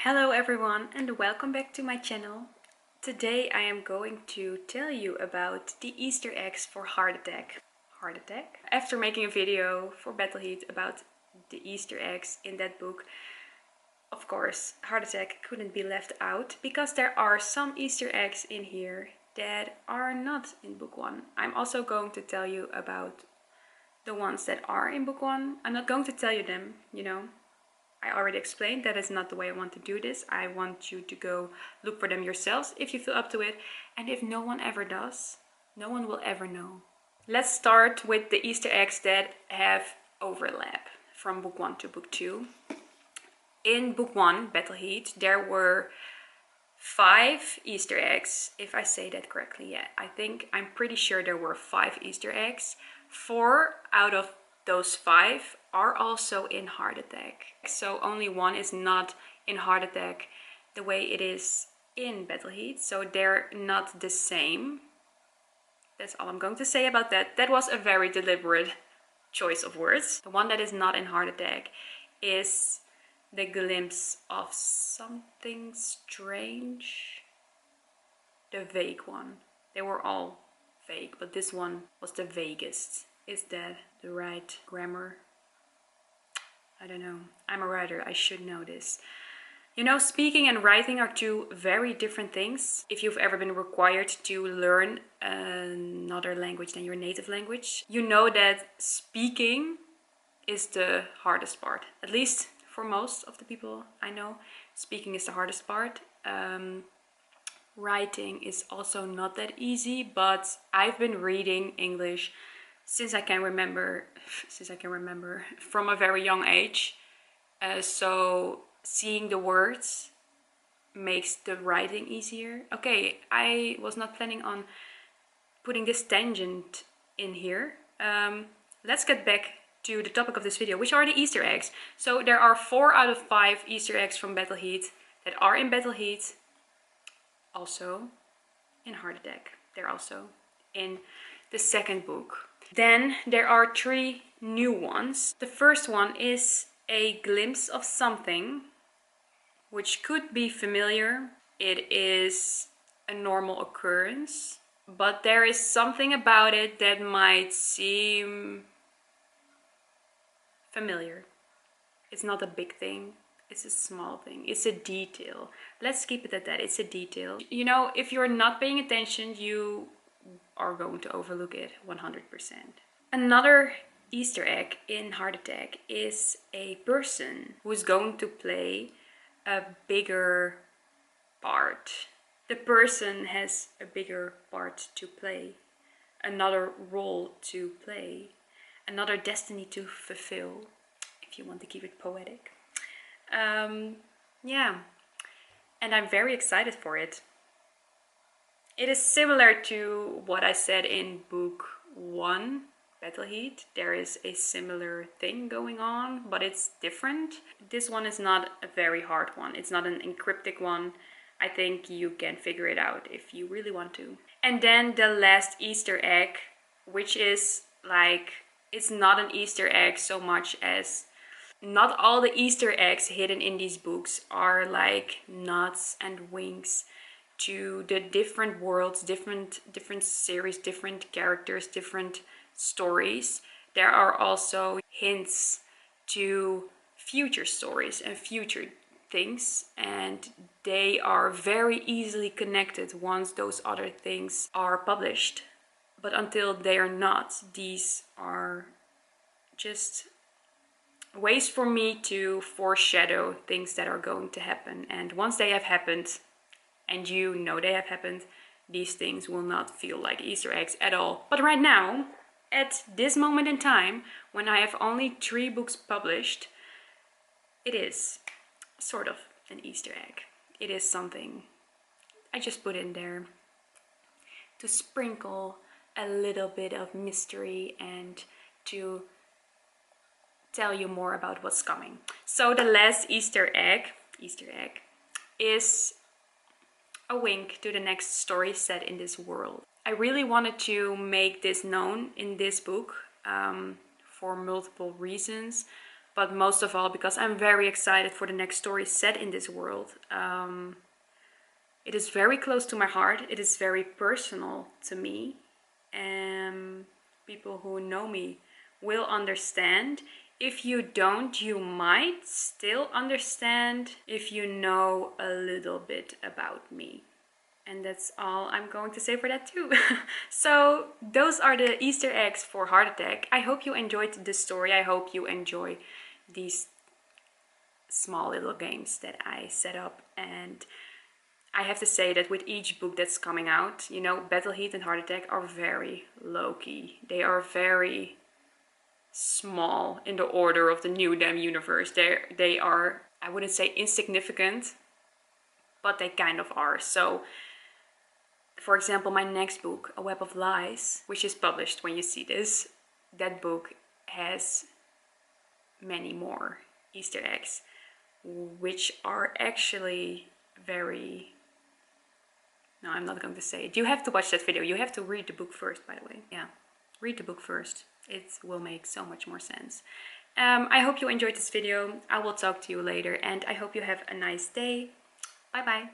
Hello everyone and welcome back to my channel. Today I am going to tell you about the Easter eggs for Heart Attack. Heart Attack? After making a video for Battle Heat about the Easter eggs in that book, of course Heart Attack couldn't be left out because there are some Easter eggs in here that are not in book 1. I'm also going to tell you about the ones that are in book 1. I'm not going to tell you them, I already explained that is not the way I want to do this. I want you to go look for them yourselves if you feel up to it. And if no one ever does, no one will ever know. Let's start with the Easter eggs that have overlap from book 1 to book 2. In book 1, Battle Heat, there were 5 Easter eggs, if I say that correctly. Yeah, I'm pretty sure there were 5 Easter eggs. 4 out of those 5 are also in Heart Attack. So only 1 is not in Heart Attack the way it is in Battle Heat. So they're not the same. That's all I'm going to say about that. That was a very deliberate choice of words. The one that is not in Heart Attack is the glimpse of something strange. The vague one. They were all vague, but this one was the vaguest. Is that the right grammar? I don't know. I'm a writer, I should know this. Speaking and writing are 2 very different things. If you've ever been required to learn another language than your native language, you know that speaking is the hardest part. At least for most of the people I know, speaking is the hardest part. Writing is also not that easy, but I've been reading English since I can remember from a very young age. So seeing the words makes the writing easier. Okay, I was not planning on putting this tangent in here. Let's get back to the topic of this video, which are the Easter eggs. So there are 4 out of 5 Easter eggs from Battle Heat that are in Battle Heat, also in Heart Attack. They're also in the second book. Then there are 3 new ones. The first one is a glimpse of something which could be familiar. It is a normal occurrence, but there is something about it that might seem familiar. It's not a big thing. It's a small thing. It's a detail. Let's keep it at that. It's a detail. If you're not paying attention, you are going to overlook it 100%. Another Easter egg in Heart Attack is a person who's going to play a bigger part. The person has a bigger part to play, another role to play, another destiny to fulfill, if you want to keep it poetic. Yeah, and I'm very excited for it. It is similar to what I said in book 1, Battle Heat. There is a similar thing going on, but it's different. This one is not a very hard one. It's not an encryptic one. I think you can figure it out if you really want to. And then the last Easter egg, which is it's not an Easter egg so much as not all the Easter eggs hidden in these books are like nods and winks to the different worlds, different series, different characters, different stories. There are also hints to future stories and future things, and they are very easily connected once those other things are published. But until they are not, these are just ways for me to foreshadow things that are going to happen. And once they have happened, and they have happened, these things will not feel like Easter eggs at all. But right now, at this moment in time, when I have only 3 books published, it is sort of an Easter egg. It is something I just put in there to sprinkle a little bit of mystery and to tell you more about what's coming. So the last Easter egg is a wink to the next story set in this world. I really wanted to make this known in this book for multiple reasons. but most of all because I'm very excited for the next story set in this world. It is very close to my heart. It is very personal to me. And people who know me will understand. If you don't, you might still understand if you know a little bit about me. And that's all I'm going to say for that too. So those are the Easter eggs for Heart Attack. I hope you enjoyed this story. I hope you enjoy these small little games that I set up. And I have to say that with each book that's coming out, you know, Battle Heat and Heart Attack are very low-key. They are very small in the order of the New Them universe. They are, I wouldn't say insignificant, but they kind of are. So, for example, my next book, A Web of Lies, which is published when you see this, that book has many more Easter eggs, which are actually very... No, I'm not going to say it. You have to watch that video. You have to read the book first, by the way. Yeah, read the book first. It will make so much more sense. I hope you enjoyed this video. I will talk to you later, and I hope you have a nice day. Bye bye.